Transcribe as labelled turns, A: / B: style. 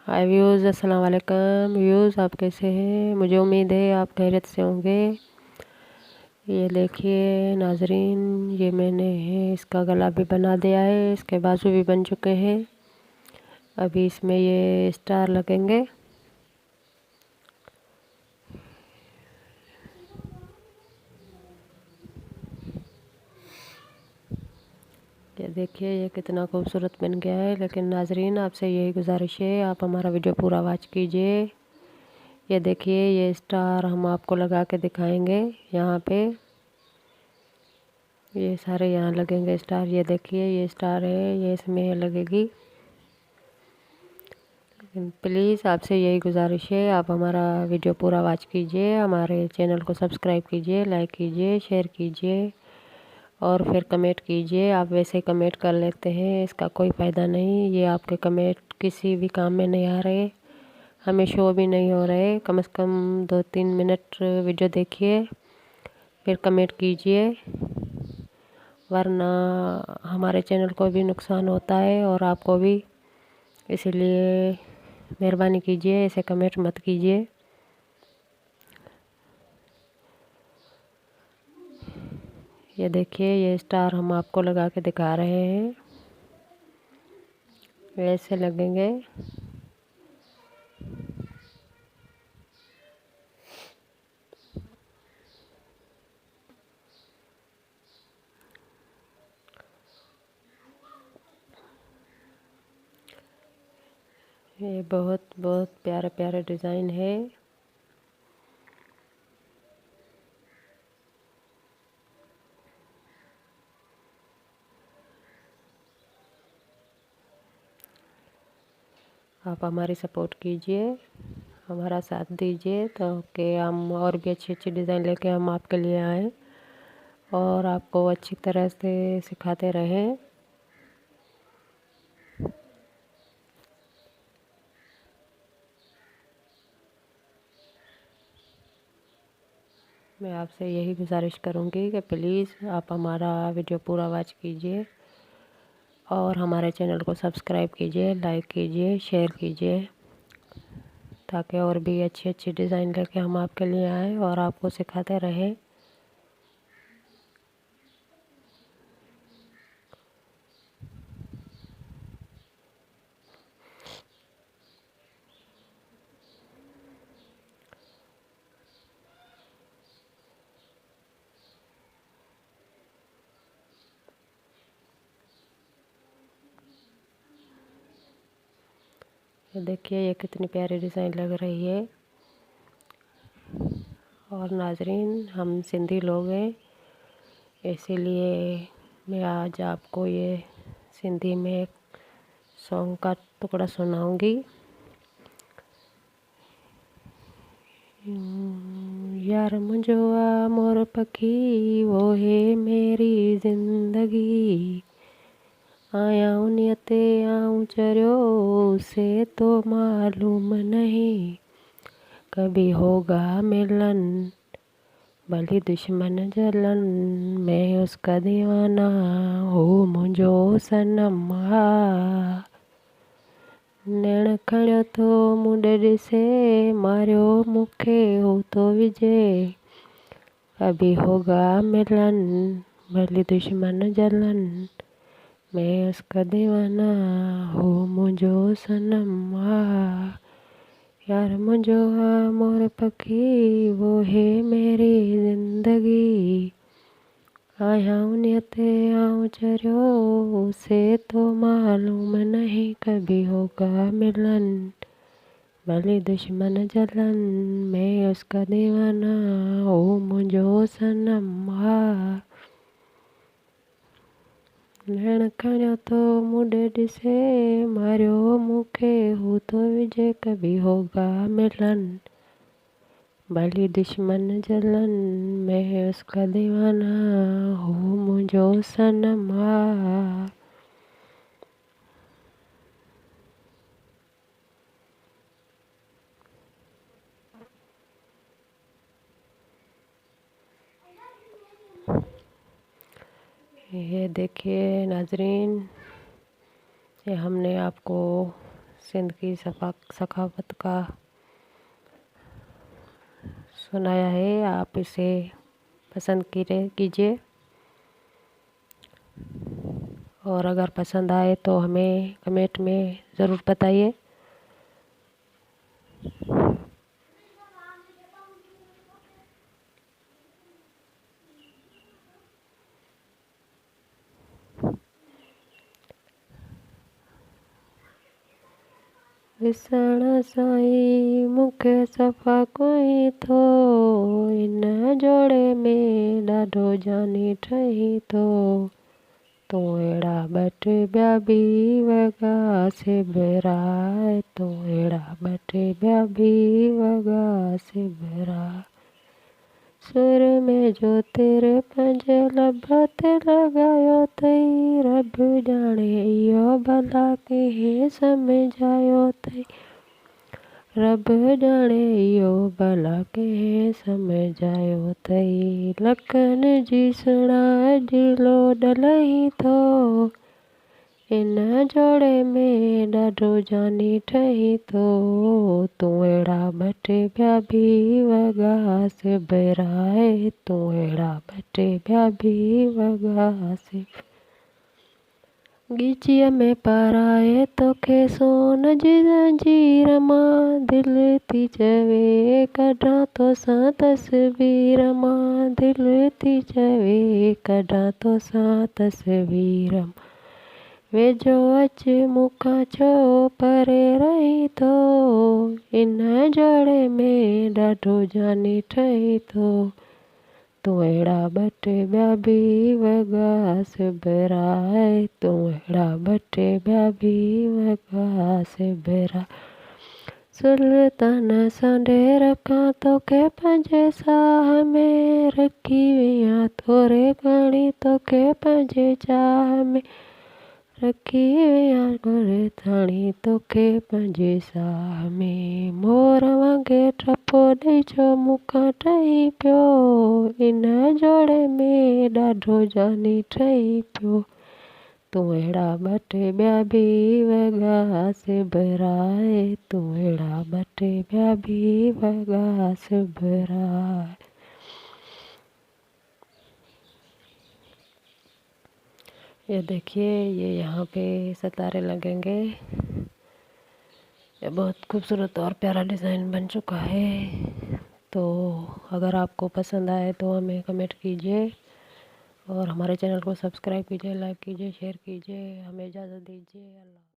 A: हाय views, अस्सलाम वालेकुम views. आप कैसे हैं? मुझे उम्मीद है आप खैरियत से होंगे। ये देखिए नाजरीन, ये मैंने इसका गला भी बना दिया है, इसके बाजू भी बन चुके हैं। अभी इसमें ये स्टार लगेंगे। ये देखिए ये कितना खूबसूरत बन गया है। लेकिन नाजरीन, आपसे यही गुजारिश है, आप हमारा वीडियो पूरा वॉच कीजिए। ये देखिए ये स्टार हम आपको लगा के दिखाएंगे। यहाँ पे ये सारे यहाँ लगेंगे स्टार। ये देखिए ये स्टार है, ये इसमें लगेगी। लेकिन प्लीज़ आपसे यही गुजारिश है, आप हमारा वीडियो पूरा वॉच कीजिए, हमारे चैनल को सब्सक्राइब कीजिए, लाइक कीजिए, शेयर कीजिए और फिर कमेंट कीजिए। आप वैसे कमेंट कर लेते हैं, इसका कोई फ़ायदा नहीं। ये आपके कमेंट किसी भी काम में नहीं आ रहे, हमें शो भी नहीं हो रहे। कम से कम 2-3 मिनट वीडियो देखिए, फिर कमेंट कीजिए, वरना हमारे चैनल को भी नुकसान होता है और आपको भी। इसीलिए मेहरबानी कीजिए, ऐसे कमेंट मत कीजिए। ये देखिए ये स्टार हम आपको लगा के दिखा रहे हैं, ऐसे लगेंगे। ये बहुत बहुत प्यारे प्यारे डिज़ाइन है। आप हमारी सपोर्ट कीजिए, हमारा साथ दीजिए, तो कि हम और भी अच्छी अच्छी डिज़ाइन लेके हम आपके लिए आएँ और आपको अच्छी तरह से सिखाते रहें। मैं आपसे यही गुजारिश करूँगी कि प्लीज़ आप हमारा वीडियो पूरा वॉच कीजिए और हमारे चैनल को सब्सक्राइब कीजिए, लाइक कीजिए, शेयर कीजिए, ताकि और भी अच्छी अच्छी डिज़ाइन लेके हम आपके लिए आएँ और आपको सिखाते रहें। ये देखिए ये कितनी प्यारी डिज़ाइन लग रही है। और नाजरीन, हम सिंधी लोग हैं, इसीलिए मैं आज आपको ये सिंधी में एक सॉन्ग का टुकड़ा सुनाऊंगी। यार मुझो आ मोर पखी, वो है मेरी ज़िंदगी। आया उन्हीं ते आऊँ चरियो, उसे तो मालूम नहीं कभी होगा मिलन, भली दुश्मन जलन। मैं उसका दीवाना, हो मुझो सनम। नैण खणियो तो मुंडे ॾिसे, मारियो मूंखे हो तो विझे, अभी होगा मिलन, भली दुश्मन जलन। मैं उसका दीवाना, हो मुझो सनम। यार मुझो आ मोर पखी, वो है मेरी ज़िंदगी। आया उन्हीं ते आऊँ चरियो, उसे तो मालूम नहीं कभी होगा मिलन, भली दुश्मन जलन। मैं उसका दीवाना, ओ मुझो सनम। नैण खणियो तो मुंडे ॾिसे, मारियो मूंखे हू तो विझे, कभी होगा मिलन, भली दुश्मन जलन। मैं उसका दीवाना, हो मुझो सनम। ये देखिए नाजरीन, ये हमने आपको सिंध की सखावत का सुनाया है। आप इसे पसंद कीजिए और अगर पसंद आए तो हमें कमेंट में ज़रूर बताइए। ॾिसण साईं मूंखे सफ़ा कोई थो, इन जोड़े में ॾाढो जानी ठही थो। तूं अहिड़ा ॿ टे ॿिया बि वॻा सिबराए, तूं अहिड़ा ॿ टे ॿिया बि वॻा सिबराए। सुर में जो तेरे पंहिंजे लब ते लॻायो अथई, रब ॼाणे इहो भला कीअं सम्झायो अथई। रब ॼाणे इहो भला कीअं सम्झायो अथई। लखनि जी सुणाए अॼु लही थो, इन जोड़े में ॾाढो जानी ठही थो। तूं अहिड़ा ॿ टे ॿिया बि वॻा सिबराए, तूं अहिड़ा ॿ टे ॿिया बि वॻा सिब। ॻिचीअ में पाराए तोखे सोन जी ज़ंजीर मां, दिलि थी चवे कढां तोसां तस्वीर मां, दिलि थी चवे कढां तोसां तस्वीर मां। वेझो अच मूंखां छो परे रही थो, इन जोड़े में ॾाढो जानी ठही थो। तूं अहिड़ा ॿ टे ॿिया बि वॻा सिबराए, तूं अहिड़ा ॿ टे ॿिया बि वॻा सिबराए। सुल्तान सांढे रखां तोखे पंहिंजे साह में, रखी वियां थोरे घणी तोखे पंहिंजे चाह में, रखी वियां घोड़े थाणी तोखे पंहिंजे साह में। मोर वांगुरु टपो ॾेई छो मूंखां ठही पियो, इन जोड़े में ॾाढो जानी ठही पियो। तूं अहिड़ा ॿ टे ॿिया बि वॻा सिबराए, तूं अहिड़ा ॿ टे ॿिया बि वॻा सिबराए। ये देखिए, ये यहाँ पे सितारे लगेंगे। ये बहुत खूबसूरत और प्यारा डिज़ाइन बन चुका है। तो अगर आपको पसंद आए तो हमें कमेंट कीजिए और हमारे चैनल को सब्सक्राइब कीजिए, लाइक कीजिए, शेयर कीजिए। हमें इजाज़त दीजिए। अल्लाह।